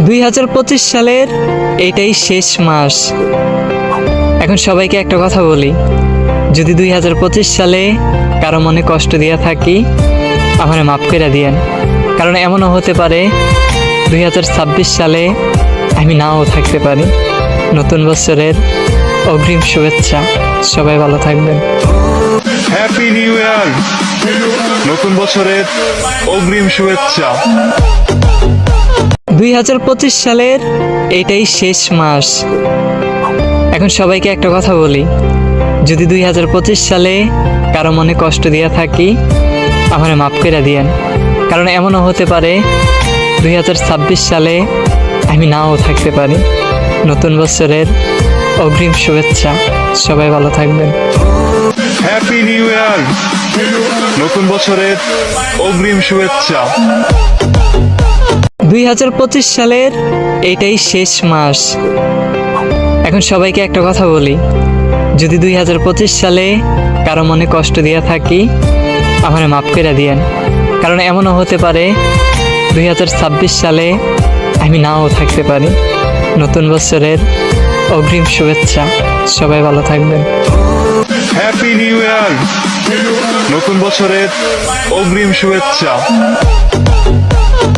2025 সালের এটাই শেষ মাস। এখন সবাইকে একটা কথা বলি, যদি 2025 সালে কারো মনে কষ্ট দিয়া থাকি আমারে মাফ করে দিয়েন, কারণ এমনও হতে পারে 2026 সালে আমি নাও থাকতে পারি। নতুন বছরের অগ্রিম শুভেচ্ছা, সবাই ভালো থাকবেন। হ্যাপি নিউ ইয়ার, নতুন বছরের অগ্রিম শুভেচ্ছা। 2025 সালের এটাই শেষ মাস। এখন সবাইকে একটা কথা বলি, যদি 2025 সালে কারো মনে কষ্ট দিয়া থাকি আমারে মাফ করে দিয়েন, কারণ এমনও হতে পারে 2026 সালে আমি নাও থাকতে পারি। নতুন বছরের অগ্রিম শুভেচ্ছা, সবাই ভালো থাকবেন। হ্যাপি নিউ ইয়ার, নতুন বছরের অগ্রিম শুভেচ্ছা। 2025 সালের এটাই শেষ মাস। এখন সবাইকে একটা কথা বলি, যদি 2025 সালে কারো মনে কষ্ট দিয়া থাকি আমারে মাফ করে দিয়েন, কারণ এমনও হতে পারে 2026 সালে আমি নাও থাকতে পারি। নতুন বছরের অগ্রিম শুভেচ্ছা, সবাই ভালো থাকবেন। হ্যাপি নিউ ইয়ার, নতুন বছরের অগ্রিম শুভেচ্ছা।